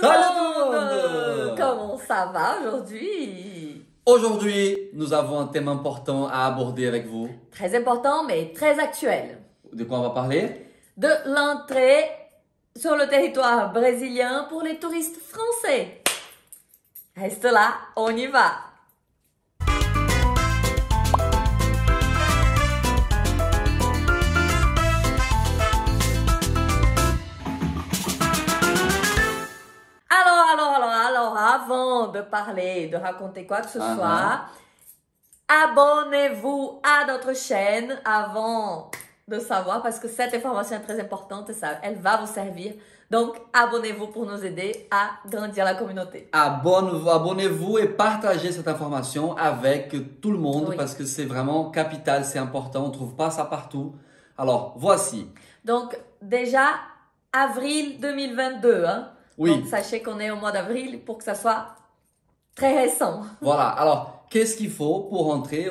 monde! Comment ça va aujourd'hui? Aujourd'hui, nous avons un thème important à aborder avec vous. Très important, mais très actuel. De quoi on va parler? De l'entrée sur le territoire brésilien pour les touristes français. Reste là, on y va! Alors, avant de parler, de raconter quoi que ce soit, abonnez-vous à notre chaîne avant de savoir, parce que cette information est très importante et ça, elle va vous servir. Donc, abonnez-vous pour nous aider à grandir la communauté. Abonnez-vous et partagez cette information avec tout le monde Oui. parce que c'est vraiment capital, c'est important. On ne trouve pas ça partout. Alors, voici. Donc, déjà, avril 2022, hein? Oui. Donc, sachez qu'on est au mois d'avril pour que ça soit très récent. Voilà. Alors, qu'est-ce qu'il faut pour entrer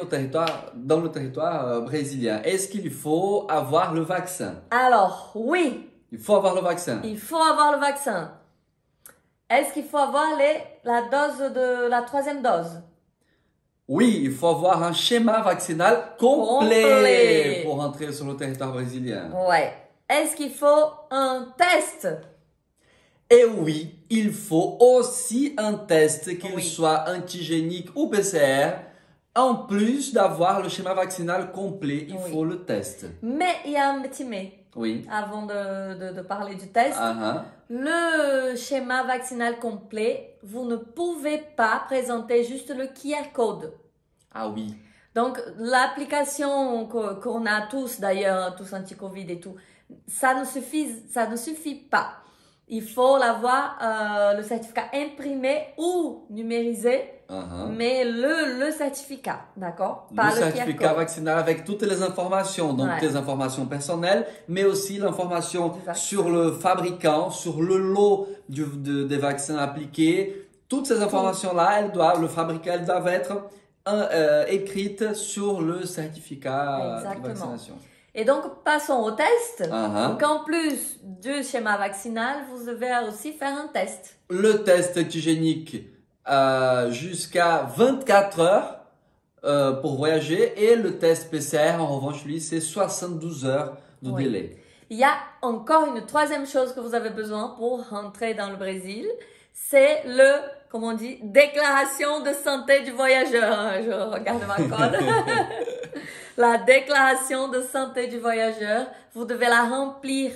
dans le territoire brésilien? Est-ce qu'il faut avoir le vaccin? Alors, oui, Il faut avoir le vaccin. il faut avoir le vaccin. Est-ce qu'il faut avoir la troisième dose? Oui, il faut avoir un schéma vaccinal complet pour entrer sur le territoire brésilien. Ouais. Est-ce qu'il faut un test? Et oui, il faut aussi un test, qu'il Oui. soit antigénique ou PCR. En plus d'avoir le schéma vaccinal complet, il Oui. faut le test. Mais il y a un petit mais. Oui. Avant de parler du test. Le schéma vaccinal complet, vous ne pouvez pas présenter juste le QR code. Ah oui. Donc, l'application qu'on a tous d'ailleurs, tous anti-Covid et tout, ça ne suffit pas. Il faut l'avoir, le certificat imprimé ou numérisé, mais le certificat, d'accord? Le certificat vaccinal avec toutes les informations, donc les informations personnelles, mais aussi l'information sur le fabricant, sur le lot des vaccins appliqués. Toutes ces informations-là, le fabricant, elles doivent être écrites sur le certificat de vaccination. Et donc, passons au test. Donc, en plus du schéma vaccinal, vous devez aussi faire un test. Le test antigénique jusqu'à 24 heures pour voyager et le test PCR, en revanche, lui, c'est 72 heures de délai. Il y a encore une troisième chose que vous avez besoin pour rentrer dans le Brésil. C'est comment on dit, déclaration de santé du voyageur. Je regarde ma code. La déclaration de santé du voyageur, vous devez la remplir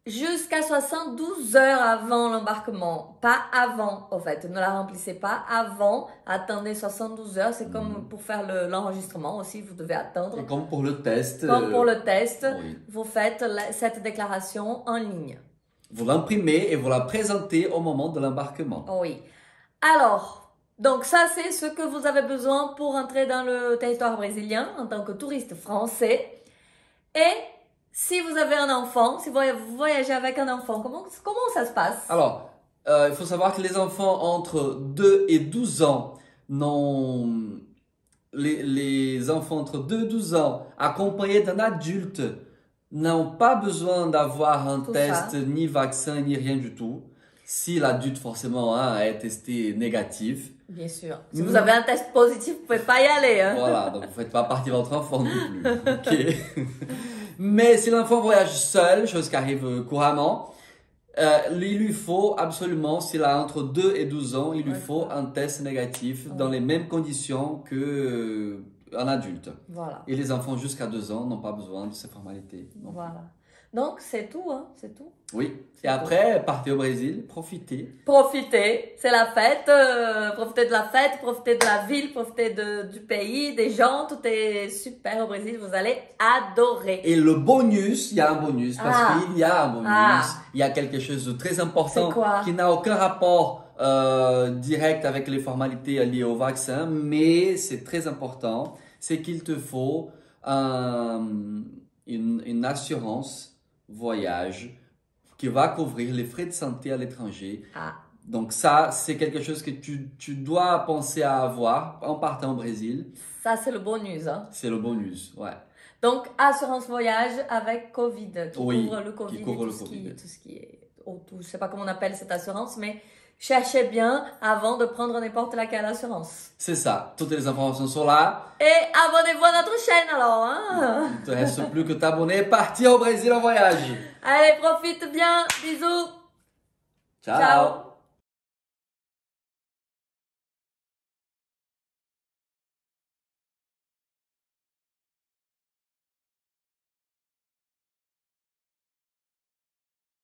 jusqu'à 72 heures avant l'embarquement. Pas avant, en fait. Ne la remplissez pas avant. Attendez 72 heures. C'est comme pour faire l'enregistrement aussi. Vous devez attendre. Et comme pour le test. Comme pour le test, vous faites cette déclaration en ligne. Vous l'imprimez et vous la présentez au moment de l'embarquement. Oui. Alors, donc ça c'est ce que vous avez besoin pour entrer dans le territoire brésilien en tant que touriste français. Et si vous avez un enfant, si vous voyagez avec un enfant, comment ça se passe? Alors, il faut savoir que les enfants entre 2 et 12 ans les enfants entre 2 et 12 ans accompagnés d'un adulte n'ont pas besoin d'avoir un test, ni vaccin, ni rien du tout. Si l'adulte, forcément, est testé négatif. Bien sûr. Si vous avez un test positif, vous ne pouvez pas y aller. Voilà, donc vous ne faites pas partie de votre enfant non plus. Okay. Mais si l'enfant voyage seul, chose qui arrive couramment, il lui faut absolument, s'il a entre 2 et 12 ans, il lui faut un test négatif dans les mêmes conditions qu'un adulte. Voilà. Et les enfants jusqu'à 2 ans n'ont pas besoin de ces formalités. Voilà. Donc, c'est tout, c'est tout. Oui. Et après, partez au Brésil, profitez. Profitez, c'est la fête. Profitez de la fête, profitez de la ville, profitez du pays, des gens. Tout est super au Brésil, vous allez adorer. Et le bonus, il y a un bonus, parce qu'il y a un bonus. Il y a quelque chose de très important qui n'a aucun rapport direct avec les formalités liées au vaccin, mais c'est très important. C'est qu'il te faut une assurance voyage qui va couvrir les frais de santé à l'étranger. Donc ça, c'est quelque chose que tu dois penser à avoir en partant au Brésil. Ça, c'est le bonus. C'est le bonus, ouais. Donc, assurance voyage avec Covid, qui couvre le Covid et tout ce qui est je sais pas comment on appelle cette assurance, mais cherchez bien avant de prendre n'importe laquelle assurance. C'est ça. Toutes les informations sont là. Et abonnez-vous à notre chaîne alors. Hein? Il ne te reste plus que t'abonner et partir au Brésil en voyage. Allez, profite bien. Bisous. Ciao. Ciao.